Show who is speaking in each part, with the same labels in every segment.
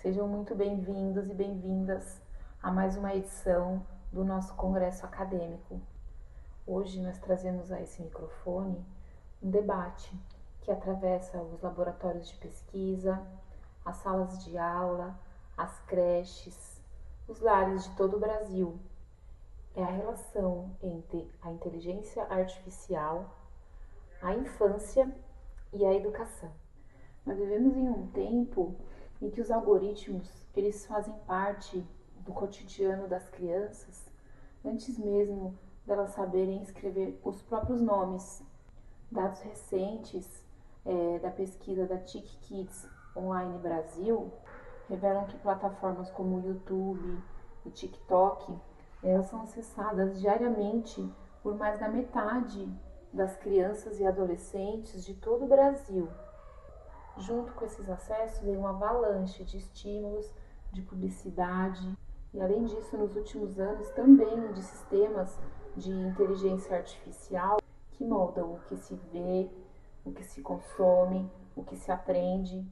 Speaker 1: Sejam muito bem-vindos e bem-vindas a mais uma edição do nosso Congresso Acadêmico. Hoje nós trazemos a esse microfone um debate que atravessa os laboratórios de pesquisa, as salas de aula, as creches, os lares de todo o Brasil. É a relação entre a inteligência artificial, a infância e a educação. Nós vivemos em um tempo em que os algoritmos eles fazem parte do cotidiano das crianças antes mesmo delas saberem escrever os próprios nomes. Dados recentes da pesquisa da TIC Kids Online Brasil revelam que plataformas como o YouTube e TikTok elas são acessadas diariamente por mais da metade das crianças e adolescentes de todo o Brasil. Junto com esses acessos vem uma avalanche de estímulos, de publicidade e, além disso, nos últimos anos também de sistemas de inteligência artificial que moldam o que se vê, o que se consome, o que se aprende.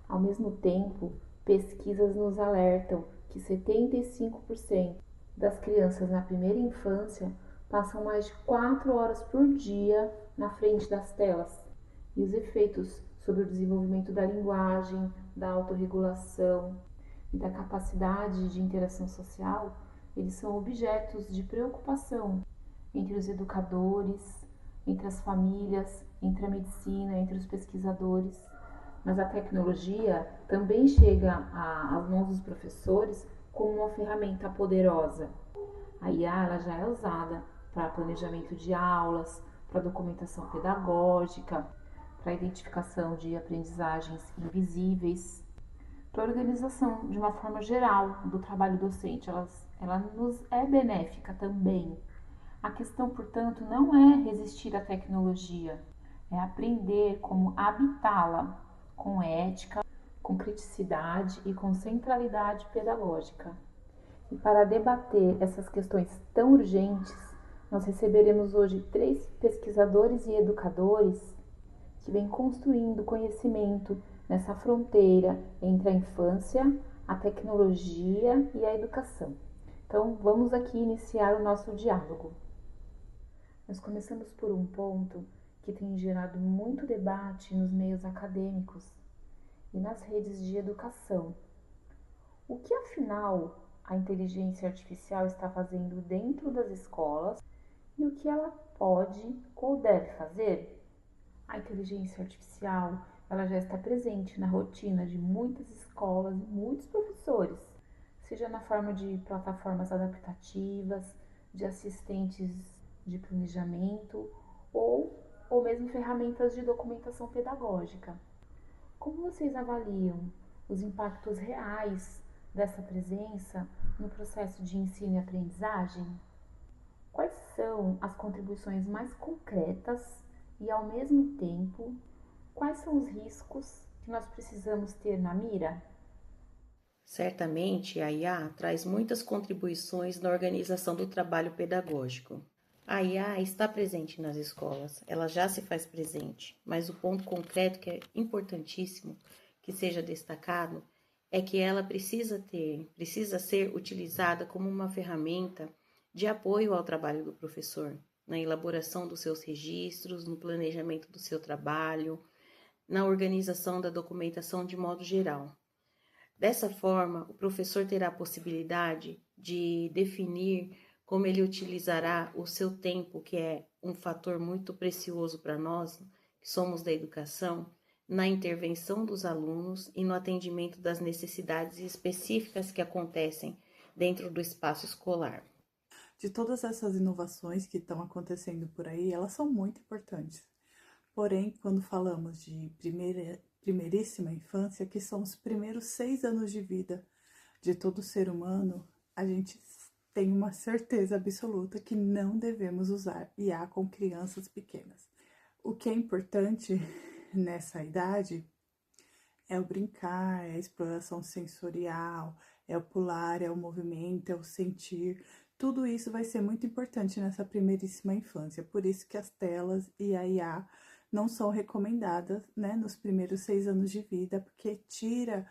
Speaker 1: Ao mesmo tempo, pesquisas nos alertam que 75% das crianças na primeira infância passam mais de 4 horas por dia na frente das telas. E os efeitos sobre o desenvolvimento da linguagem, da autorregulação e da capacidade de interação social, eles são objetos de preocupação entre os educadores, entre as famílias, entre a medicina, entre os pesquisadores. Mas a tecnologia também chega às mãos dos professores como uma ferramenta poderosa. A IA ela já é usada para planejamento de aulas, para documentação pedagógica, para a identificação de aprendizagens invisíveis, para a organização de uma forma geral do trabalho docente. Ela nos é benéfica também. A questão, portanto, não é resistir à tecnologia, é aprender como habitá-la com ética, com criticidade e com centralidade pedagógica. E para debater essas questões tão urgentes, nós receberemos hoje 3 pesquisadores e educadores que vem construindo conhecimento nessa fronteira entre a infância, a tecnologia e a educação. Então, vamos aqui iniciar o nosso diálogo. Nós começamos por um ponto que tem gerado muito debate nos meios acadêmicos e nas redes de educação. O que, afinal, a inteligência artificial está fazendo dentro das escolas e o que ela pode ou deve fazer? A inteligência artificial ela já está presente na rotina de muitas escolas e muitos professores, seja na forma de plataformas adaptativas, de assistentes de planejamento ou mesmo ferramentas de documentação pedagógica. Como vocês avaliam os impactos reais dessa presença no processo de ensino e aprendizagem? Quais são as contribuições mais concretas e, ao mesmo tempo, quais são os riscos que nós precisamos ter na mira?
Speaker 2: Certamente, a IA traz muitas contribuições na organização do trabalho pedagógico. A IA está presente nas escolas, ela já se faz presente, mas o ponto concreto que é importantíssimo que seja destacado é que ela precisa ser utilizada como uma ferramenta de apoio ao trabalho do professor, na elaboração dos seus registros, no planejamento do seu trabalho, na organização da documentação de modo geral. Dessa forma, o professor terá a possibilidade de definir como ele utilizará o seu tempo, que é um fator muito precioso para nós, que somos da educação, na intervenção dos alunos e no atendimento das necessidades específicas que acontecem dentro do espaço escolar.
Speaker 3: De todas essas inovações que estão acontecendo por aí, elas são muito importantes. Porém, quando falamos de primeiríssima infância, que são os primeiros 6 anos de vida de todo ser humano, a gente tem uma certeza absoluta que não devemos usar IA com crianças pequenas. O que é importante nessa idade é o brincar, é a exploração sensorial, é o pular, é o movimento, é o sentir. Tudo isso vai ser muito importante nessa primeiríssima infância. Por isso que as telas e a IA não são recomendadas, né, nos primeiros 6 anos de vida, porque tira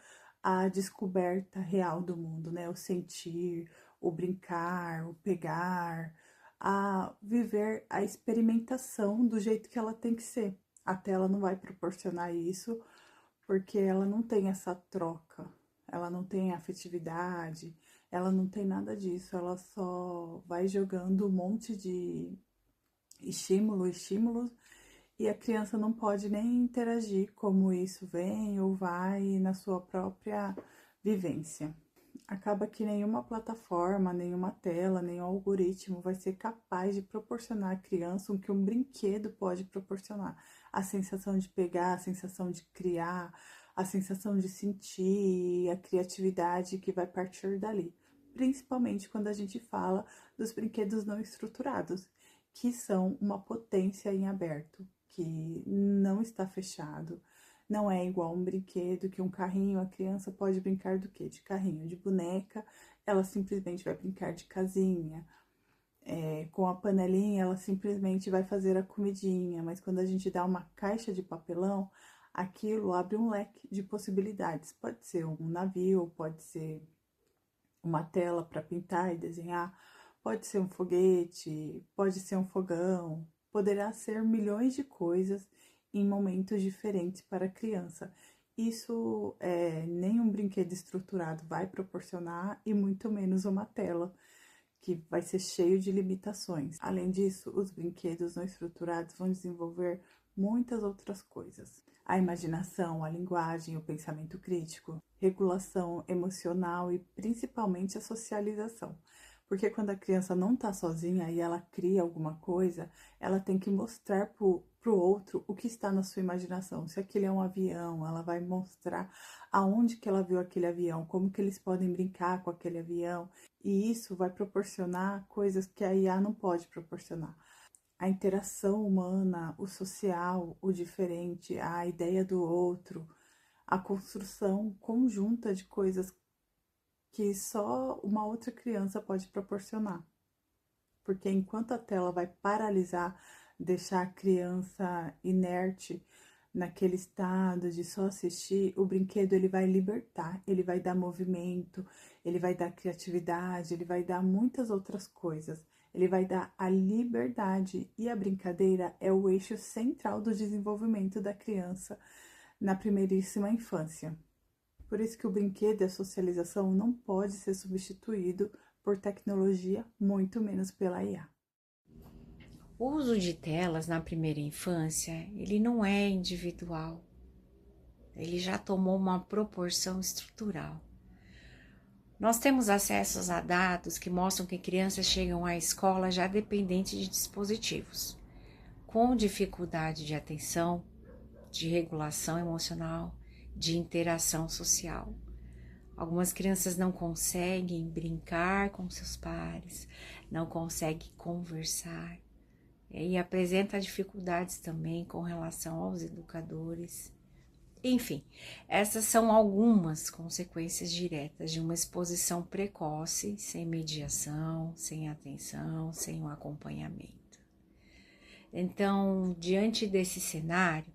Speaker 3: a descoberta real do mundo, né? O sentir, o brincar, o pegar, a viver a experimentação do jeito que ela tem que ser. A tela não vai proporcionar isso, porque ela não tem essa troca, ela não tem afetividade, ela não tem nada disso, ela só vai jogando um monte de estímulos, e a criança não pode nem interagir como isso vem ou vai na sua própria vivência. Acaba que nenhuma plataforma, nenhuma tela, nenhum algoritmo vai ser capaz de proporcionar à criança o que um brinquedo pode proporcionar. A sensação de pegar, a sensação de criar, a sensação de sentir, a criatividade que vai partir dali. Principalmente quando a gente fala dos brinquedos não estruturados, que são uma potência em aberto, que não está fechado. Não é igual um brinquedo que um carrinho, a criança pode brincar do quê? De carrinho, de boneca, ela simplesmente vai brincar de casinha. Com a panelinha, ela simplesmente vai fazer a comidinha, mas quando a gente dá uma caixa de papelão, aquilo abre um leque de possibilidades. Pode ser um navio, pode ser uma tela para pintar e desenhar, pode ser um foguete, pode ser um fogão, poderá ser milhões de coisas em momentos diferentes para a criança. Isso nenhum brinquedo estruturado vai proporcionar e muito menos uma tela, que vai ser cheio de limitações. Além disso, os brinquedos não estruturados vão desenvolver muitas outras coisas. A imaginação, a linguagem, o pensamento crítico, regulação emocional e principalmente a socialização. Porque quando a criança não está sozinha e ela cria alguma coisa, ela tem que mostrar para o outro o que está na sua imaginação. Se aquele é um avião, ela vai mostrar aonde que ela viu aquele avião, como que eles podem brincar com aquele avião. E isso vai proporcionar coisas que a IA não pode proporcionar. A interação humana, o social, o diferente, a ideia do outro, a construção conjunta de coisas que só uma outra criança pode proporcionar. Porque enquanto a tela vai paralisar, deixar a criança inerte naquele estado de só assistir, o brinquedo ele vai libertar, ele vai dar movimento, ele vai dar criatividade, ele vai dar muitas outras coisas. Ele vai dar a liberdade, e a brincadeira é o eixo central do desenvolvimento da criança na primeiríssima infância. Por isso que o brinquedo e a socialização não pode ser substituído por tecnologia, muito menos pela IA.
Speaker 4: O uso de telas na primeira infância, ele não é individual. Ele já tomou uma proporção estrutural. Nós temos acesso a dados que mostram que crianças chegam à escola já dependentes de dispositivos, com dificuldade de atenção, de regulação emocional, de interação social. Algumas crianças não conseguem brincar com seus pares, não conseguem conversar e apresentam dificuldades também com relação aos educadores. Enfim, essas são algumas consequências diretas de uma exposição precoce, sem mediação, sem atenção, sem o acompanhamento. Então, diante desse cenário,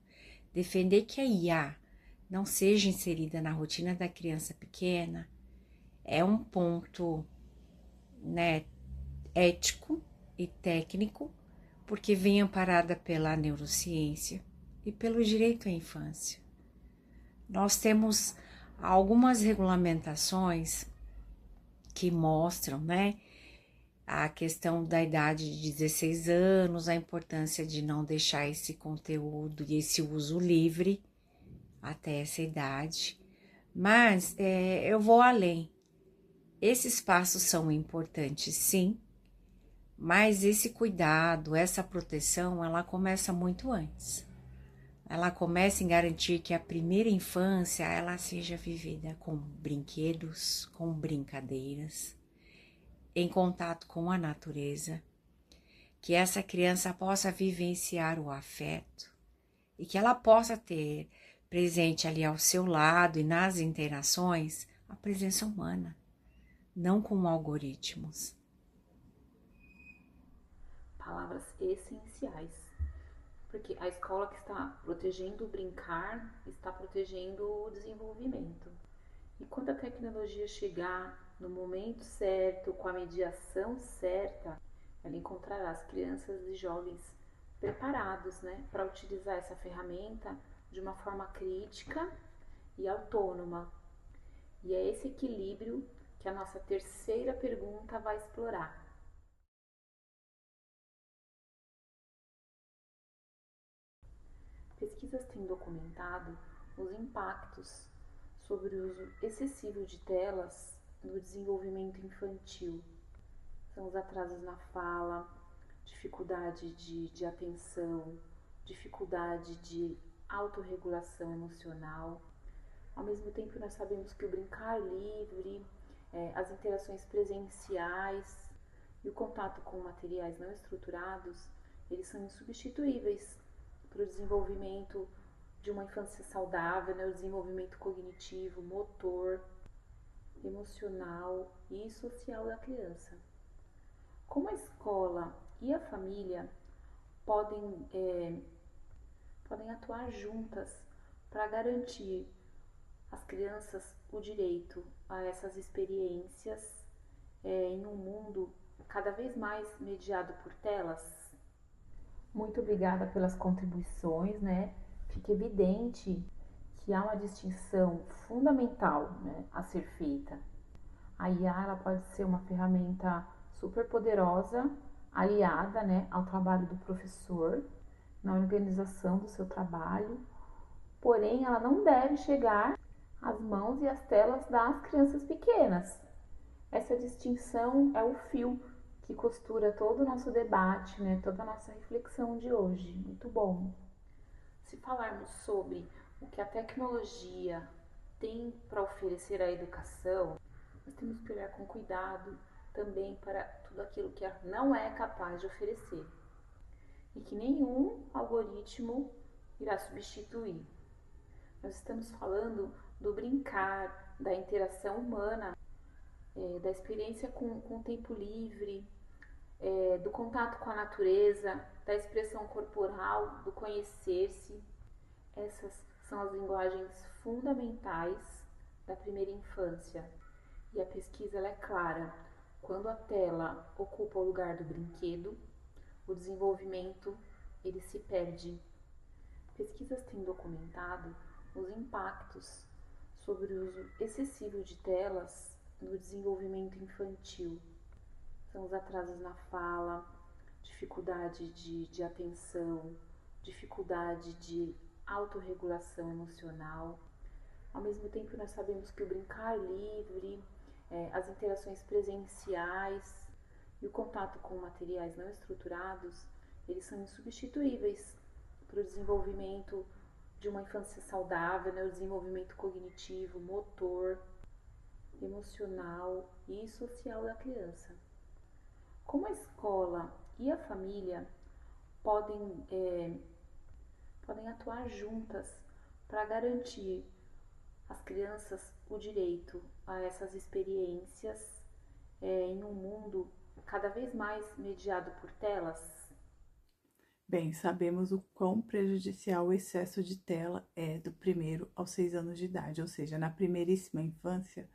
Speaker 4: defender que a IA não seja inserida na rotina da criança pequena é um ponto, ético e técnico, porque vem amparada pela neurociência e pelo direito à infância. Nós temos algumas regulamentações que mostram, a questão da idade de 16 anos, a importância de não deixar esse conteúdo e esse uso livre até essa idade. Mas eu vou além. Esses passos são importantes, sim, mas esse cuidado, essa proteção, ela começa muito antes. Ela começa em garantir que a primeira infância ela seja vivida com brinquedos, com brincadeiras, em contato com a natureza, que essa criança possa vivenciar o afeto e que ela possa ter presente ali ao seu lado e nas interações a presença humana, não com algoritmos.
Speaker 1: Palavras essenciais. Porque a escola que está protegendo o brincar está protegendo o desenvolvimento. E quando a tecnologia chegar no momento certo, com a mediação certa, ela encontrará as crianças e jovens preparados, né, para utilizar essa ferramenta de uma forma crítica e autônoma. E é esse equilíbrio que a nossa terceira pergunta vai explorar. Pesquisas têm documentado os impactos sobre o uso excessivo de telas no desenvolvimento infantil. São os atrasos na fala, dificuldade de atenção, dificuldade de autorregulação emocional. Ao mesmo tempo, nós sabemos que o brincar livre, as interações presenciais e o contato com materiais não estruturados, eles são insubstituíveis para o desenvolvimento de uma infância saudável, né? O desenvolvimento cognitivo, motor, emocional e social da criança. Como a escola e a família podem atuar juntas para garantir às crianças o direito a essas experiências em um mundo cada vez mais mediado por telas? Muito obrigada pelas contribuições, né? Fica evidente que há uma distinção fundamental, né, a ser feita. A IA ela pode ser uma ferramenta super poderosa, aliada, né, ao trabalho do professor, na organização do seu trabalho, porém ela não deve chegar às mãos e às telas das crianças pequenas. Essa distinção é o fio que costura todo o nosso debate, né, toda a nossa reflexão de hoje. Muito bom. Se falarmos sobre o que a tecnologia tem para oferecer à educação, nós temos que olhar com cuidado também para tudo aquilo que não é capaz de oferecer e que nenhum algoritmo irá substituir. Nós estamos falando do brincar, da interação humana, da experiência com o tempo livre, do contato com a natureza, da expressão corporal, do conhecer-se. Essas são as linguagens fundamentais da primeira infância. E a pesquisa ela é clara. Quando a tela ocupa o lugar do brinquedo, o desenvolvimento ele se perde. Pesquisas têm documentado os impactos sobre o uso excessivo de telas no desenvolvimento infantil. São os atrasos na fala, dificuldade de atenção, dificuldade de autorregulação emocional. Ao mesmo tempo, nós sabemos que o brincar livre, as interações presenciais e o contato com materiais não estruturados, eles são insubstituíveis para o desenvolvimento de uma infância saudável, né? O desenvolvimento cognitivo, motor, emocional e social da criança. Como a escola e a família podem atuar juntas para garantir às crianças o direito a essas experiências em um mundo cada vez mais mediado por telas?
Speaker 3: Bem, sabemos o quão prejudicial o excesso de tela é do 1º aos 6 anos de idade, ou seja, na primeiríssima infância,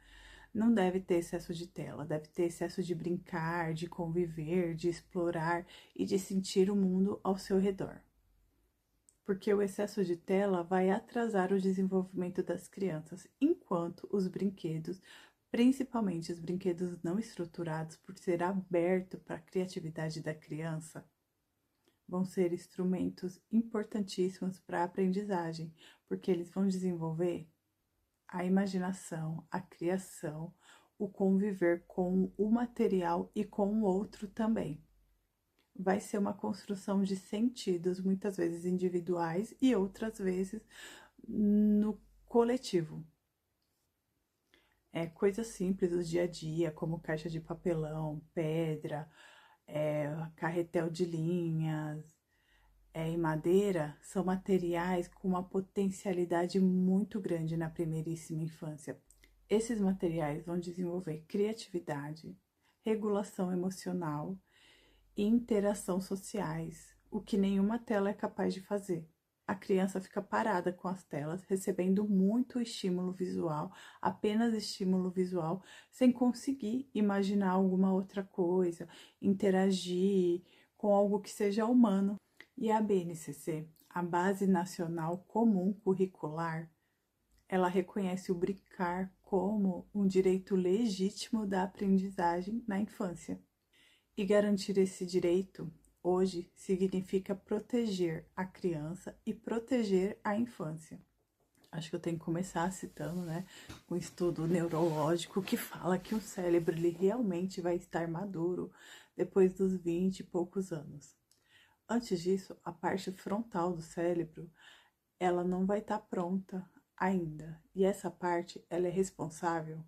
Speaker 3: não deve ter excesso de tela, deve ter excesso de brincar, de conviver, de explorar e de sentir o mundo ao seu redor. Porque o excesso de tela vai atrasar o desenvolvimento das crianças, enquanto os brinquedos, principalmente os brinquedos não estruturados, por ser aberto para a criatividade da criança, vão ser instrumentos importantíssimos para a aprendizagem, porque eles vão desenvolver a imaginação, a criação, o conviver com o material e com o outro também. Vai ser uma construção de sentidos, muitas vezes individuais e outras vezes no coletivo. Coisas simples do dia a dia, como caixa de papelão, pedra, carretel de linhas e madeira, são materiais com uma potencialidade muito grande na primeiríssima infância. Esses materiais vão desenvolver criatividade, regulação emocional e interação sociais, o que nenhuma tela é capaz de fazer. a criança fica parada com as telas, recebendo muito estímulo visual, apenas estímulo visual, sem conseguir imaginar alguma outra coisa, interagir com algo que seja humano. E a BNCC, a Base Nacional Comum Curricular, ela reconhece o brincar como um direito legítimo da aprendizagem na infância. E garantir esse direito, hoje, significa proteger a criança e proteger a infância. Acho que eu tenho que começar citando, um estudo neurológico que fala que o cérebro ele realmente vai estar maduro depois dos 20 e poucos anos. Antes disso, a parte frontal do cérebro, ela não vai estar pronta ainda. E essa parte, ela é responsável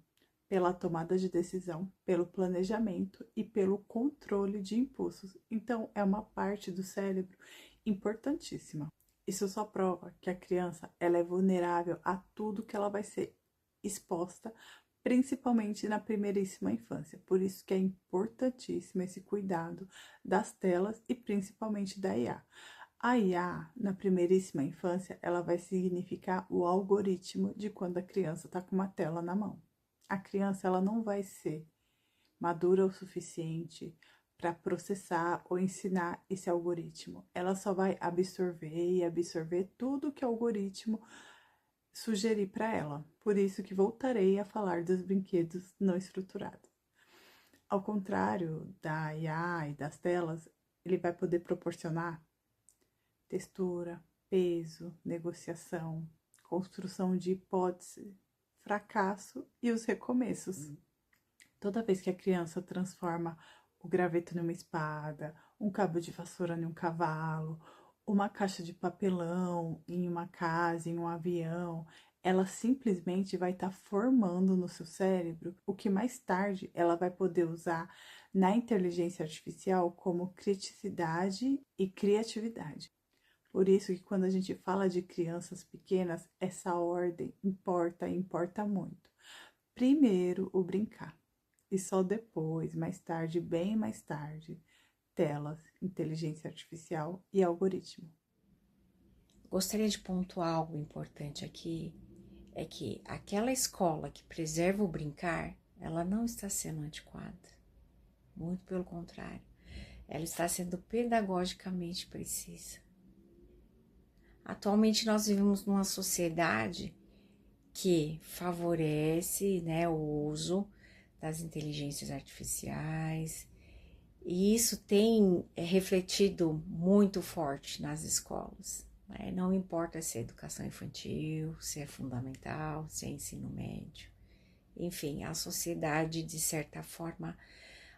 Speaker 3: pela tomada de decisão, pelo planejamento e pelo controle de impulsos. Então, é uma parte do cérebro importantíssima. Isso só prova que a criança ela é vulnerável a tudo que ela vai ser exposta, principalmente na primeiríssima infância. Por isso que é importantíssimo esse cuidado das telas e principalmente da IA. A IA, na primeiríssima infância, ela vai significar o algoritmo de quando a criança está com uma tela na mão. A criança ela não vai ser madura o suficiente para processar ou ensinar esse algoritmo. Ela só vai absorver tudo que o algoritmo sugerir para ela. Por isso que voltarei a falar dos brinquedos não estruturados. Ao contrário da IA e das telas, ele vai poder proporcionar textura, peso, negociação, construção de hipótese, fracasso e os recomeços. Toda vez que a criança transforma o graveto numa espada, um cabo de vassoura em um cavalo, uma caixa de papelão em uma casa, em um avião, ela simplesmente vai estar formando no seu cérebro o que mais tarde ela vai poder usar na inteligência artificial como criticidade e criatividade. Por isso que quando a gente fala de crianças pequenas, essa ordem importa muito. Primeiro o brincar. E só depois, mais tarde, bem mais tarde, telas, inteligência artificial e algoritmo.
Speaker 4: Gostaria de pontuar algo importante aqui, é que aquela escola que preserva o brincar, ela não está sendo antiquada. Muito pelo contrário, ela está sendo pedagogicamente precisa. Atualmente nós vivemos numa sociedade que favorece, o uso das inteligências artificiais, e isso tem refletido muito forte nas escolas. Não importa se é educação infantil, se é fundamental, se é ensino médio. Enfim, a sociedade, de certa forma,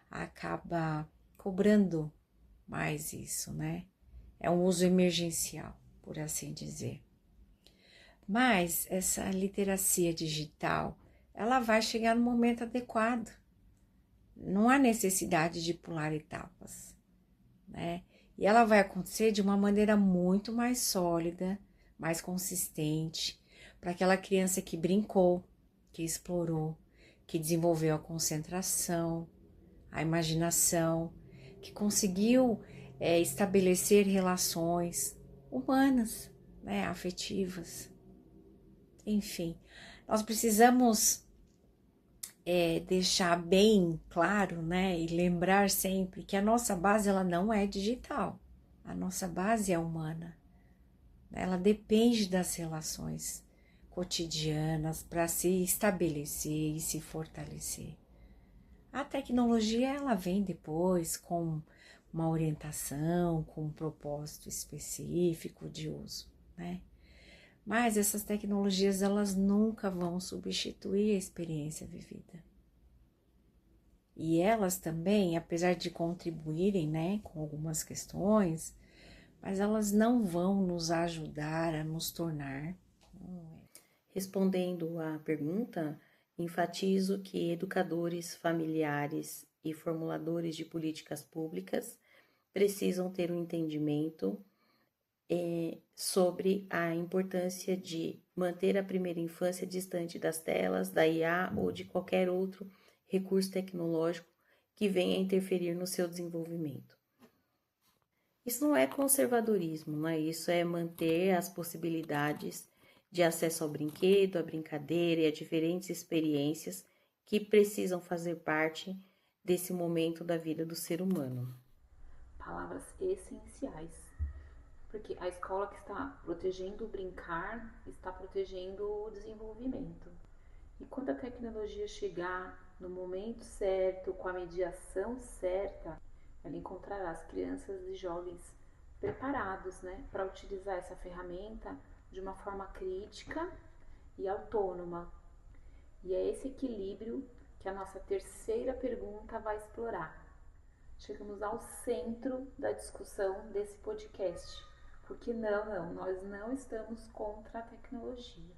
Speaker 4: acaba cobrando mais isso, É um uso emergencial, por assim dizer. Mas essa literacia digital, ela vai chegar no momento adequado. Não há necessidade de pular etapas, E ela vai acontecer de uma maneira muito mais sólida, mais consistente, para aquela criança que brincou, que explorou, que desenvolveu a concentração, a imaginação, que conseguiu estabelecer relações humanas, afetivas. Enfim, nós precisamos deixar bem claro, e lembrar sempre que a nossa base ela não é digital, a nossa base é humana, ela depende das relações cotidianas para se estabelecer e se fortalecer. A tecnologia ela vem depois com uma orientação, com um propósito específico de uso, Mas essas tecnologias, elas nunca vão substituir a experiência vivida. E elas também, apesar de contribuírem, com algumas questões, mas elas não vão nos ajudar a nos tornar.
Speaker 2: Respondendo à pergunta, enfatizo que educadores, familiares e formuladores de políticas públicas precisam ter um entendimento sobre a importância de manter a primeira infância distante das telas, da IA ou de qualquer outro recurso tecnológico que venha interferir no seu desenvolvimento. Isso não é conservadorismo, né? Isso é manter as possibilidades de acesso ao brinquedo, à brincadeira e a diferentes experiências que precisam fazer parte desse momento da vida do ser humano.
Speaker 1: Palavras essenciais, porque a escola que está protegendo o brincar está protegendo o desenvolvimento. E quando a tecnologia chegar no momento certo, com a mediação certa, ela encontrará as crianças e jovens preparados, né, para utilizar essa ferramenta de uma forma crítica e autônoma. E é esse equilíbrio que a nossa terceira pergunta vai explorar. Chegamos ao centro da discussão desse podcast, porque nós não estamos contra a tecnologia.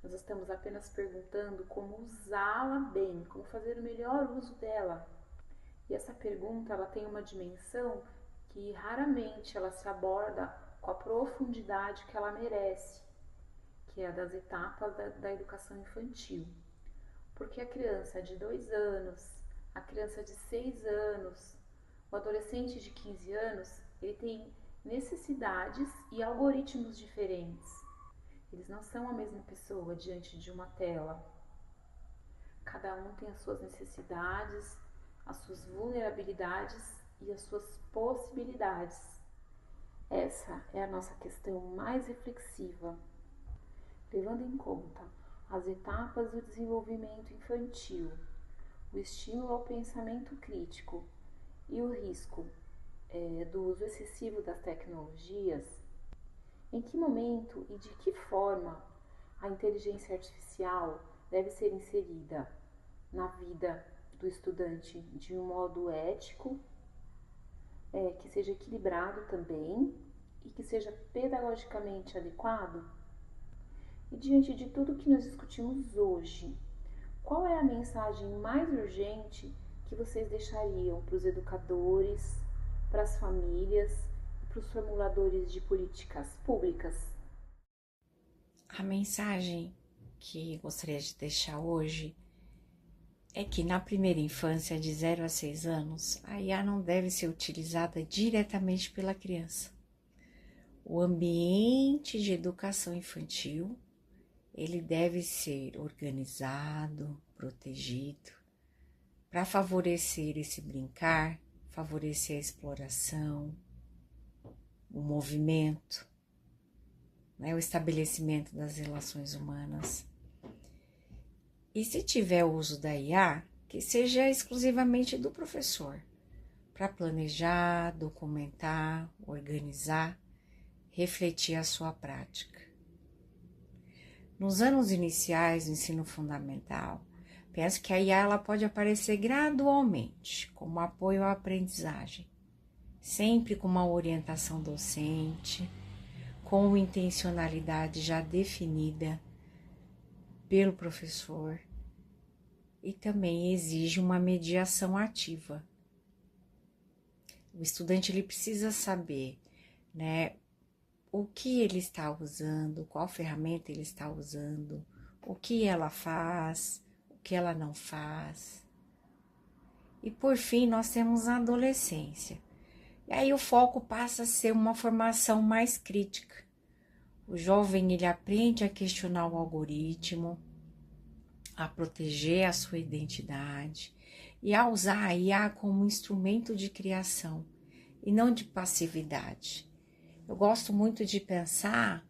Speaker 1: Nós estamos apenas perguntando como usá-la bem, como fazer o melhor uso dela. E essa pergunta ela tem uma dimensão que raramente ela se aborda com a profundidade que ela merece, que é a das etapas da educação infantil. Porque a criança de 2 anos, a criança de 6 anos, o adolescente de 15 anos, ele tem necessidades e algoritmos diferentes. Eles não são a mesma pessoa diante de uma tela. Cada um tem as suas necessidades, as suas vulnerabilidades e as suas possibilidades. Essa é a nossa questão mais reflexiva, levando em conta as etapas do desenvolvimento infantil, o estímulo ao pensamento crítico e o risco do uso excessivo das tecnologias. Em que momento e de que forma a inteligência artificial deve ser inserida na vida do estudante de um modo ético, que seja equilibrado também e que seja pedagogicamente adequado? E diante de tudo que nós discutimos hoje, qual é a mensagem mais urgente que vocês deixariam para os educadores, para as famílias e para os formuladores de políticas públicas?
Speaker 4: A mensagem que gostaria de deixar hoje é que na primeira infância, de 0 a 6 anos, a IA não deve ser utilizada diretamente pela criança. O ambiente de educação infantil, ele deve ser organizado, protegido, para favorecer esse brincar, favorecer a exploração, o movimento, né, o estabelecimento das relações humanas. E se tiver o uso da IA, que seja exclusivamente do professor, para planejar, documentar, organizar, refletir a sua prática. Nos anos iniciais do ensino fundamental, penso que a IA ela pode aparecer gradualmente, como apoio à aprendizagem, sempre com uma orientação docente, com intencionalidade já definida pelo professor, e também exige uma mediação ativa. O estudante ele precisa saber, né, o que ele está usando, qual ferramenta ele está usando, o que ela faz, o que ela não faz. E por fim, nós temos a adolescência. E aí o foco passa a ser uma formação mais crítica. O jovem ele aprende a questionar o algoritmo, a proteger a sua identidade e a usar a IA como instrumento de criação e não de passividade. Eu gosto muito de pensar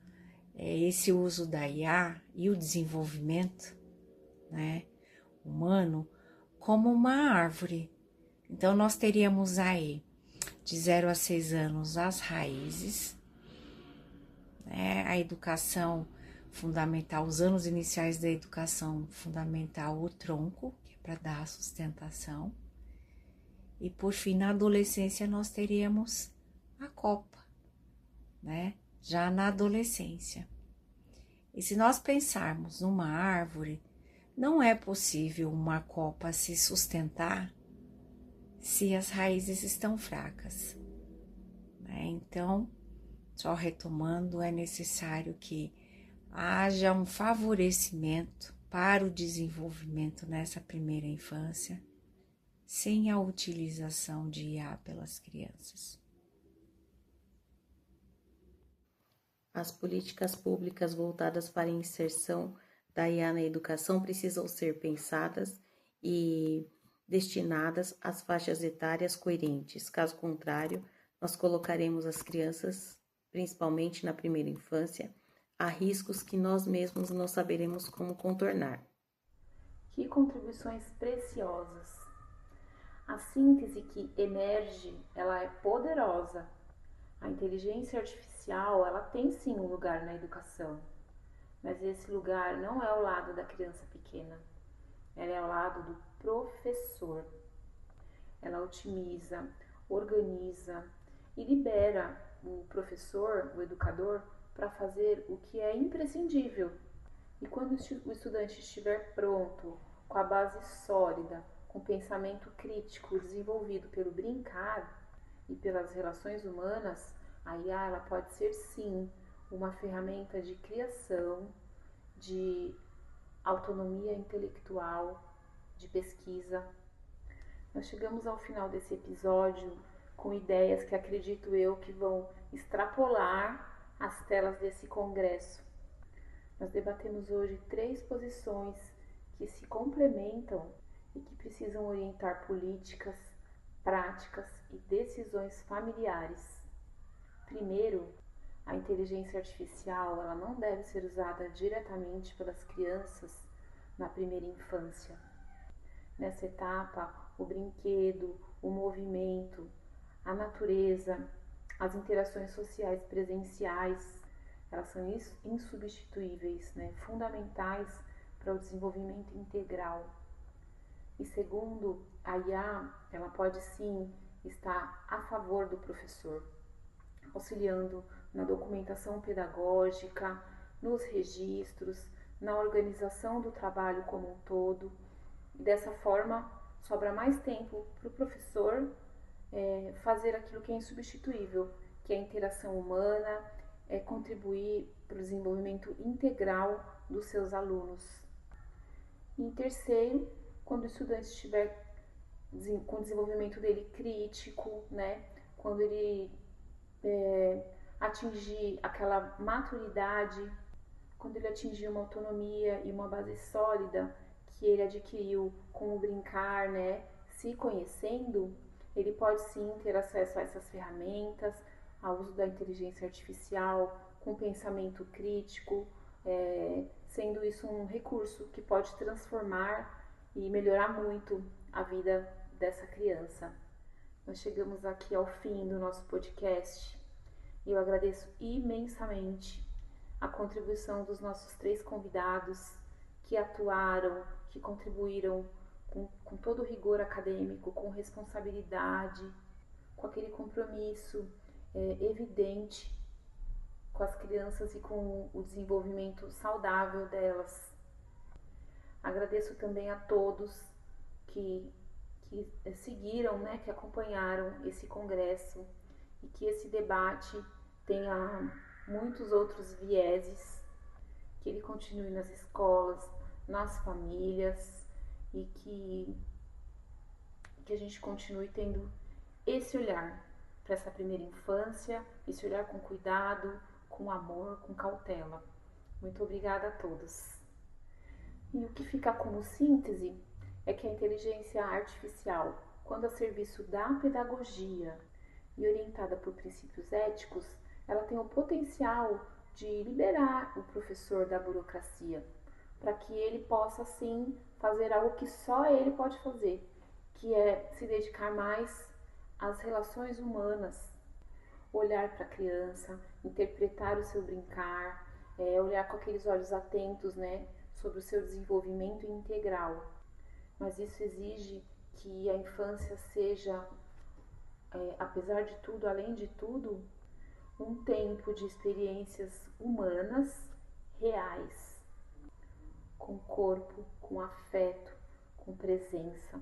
Speaker 4: esse uso da IA e o desenvolvimento, né, humano como uma árvore. Então nós teríamos aí de 0 a 6 anos as raízes, né, a educação fundamental, os anos iniciais da educação fundamental, o tronco, que é para dar a sustentação. E por fim, na adolescência, nós teríamos a copa, né? Já na adolescência. E se nós pensarmos numa árvore, não é possível uma copa se sustentar se as raízes estão fracas, né? Então, só retomando, é necessário que haja um favorecimento para o desenvolvimento nessa primeira infância, sem a utilização de IA pelas crianças.
Speaker 2: As políticas públicas voltadas para a inserção da IA na educação precisam ser pensadas e destinadas às faixas etárias coerentes. Caso contrário, nós colocaremos as crianças, principalmente na primeira infância, a riscos que nós mesmos não saberemos como contornar.
Speaker 1: Que contribuições preciosas! A síntese que emerge, ela é poderosa. A inteligência artificial, ela tem sim um lugar na educação, mas esse lugar não é ao lado da criança pequena, ela é ao lado do professor. Ela otimiza, organiza e libera o professor, o educador, para fazer o que é imprescindível. E quando o estudante estiver pronto, com a base sólida, com o pensamento crítico desenvolvido pelo brincar e pelas relações humanas, a IA ela pode ser sim uma ferramenta de criação, de autonomia intelectual, de pesquisa. Nós chegamos ao final desse episódio com ideias que acredito eu que vão extrapolar as telas desse congresso. Nós debatemos hoje 3 posições que se complementam e que precisam orientar políticas, práticas e decisões familiares. Primeiro, a inteligência artificial ela não deve ser usada diretamente pelas crianças na primeira infância. Nessa etapa, o brinquedo, o movimento, a natureza, as interações sociais presenciais, elas são insubstituíveis, fundamentais para o desenvolvimento integral. E segundo, a IA ela pode sim estar a favor do professor, auxiliando na documentação pedagógica, nos registros, na organização do trabalho como um todo. E dessa forma, sobra mais tempo para o professor fazer aquilo que é insubstituível, que é a interação humana, contribuir para o desenvolvimento integral dos seus alunos. E em terceiro, quando o estudante estiver com o desenvolvimento dele crítico, quando ele atingir aquela maturidade, quando ele atingir uma autonomia e uma base sólida que ele adquiriu com o brincar, se conhecendo, ele pode sim ter acesso a essas ferramentas, ao uso da inteligência artificial, com pensamento crítico, sendo isso um recurso que pode transformar e melhorar muito a vida dessa criança. Nós chegamos aqui ao fim do nosso podcast e eu agradeço imensamente a contribuição dos nossos 3 convidados que atuaram, que contribuíram com todo o rigor acadêmico, com responsabilidade, com aquele compromisso evidente com as crianças e com o desenvolvimento saudável delas. Agradeço também a todos que seguiram, que acompanharam esse congresso e que esse debate tenha muitos outros vieses, que ele continue nas escolas, nas famílias e que a gente continue tendo esse olhar para essa primeira infância, esse olhar com cuidado, com amor, com cautela. Muito obrigada a todos. E o que fica como síntese é que a inteligência artificial, quando a serviço da pedagogia e orientada por princípios éticos, ela tem o potencial de liberar o professor da burocracia, para que ele possa, sim, fazer algo que só ele pode fazer, que é se dedicar mais às relações humanas, olhar para a criança, interpretar o seu brincar, olhar com aqueles olhos atentos, sobre o seu desenvolvimento integral. Mas isso exige que a infância seja, apesar de tudo, além de tudo, um tempo de experiências humanas reais, com corpo, com afeto, com presença.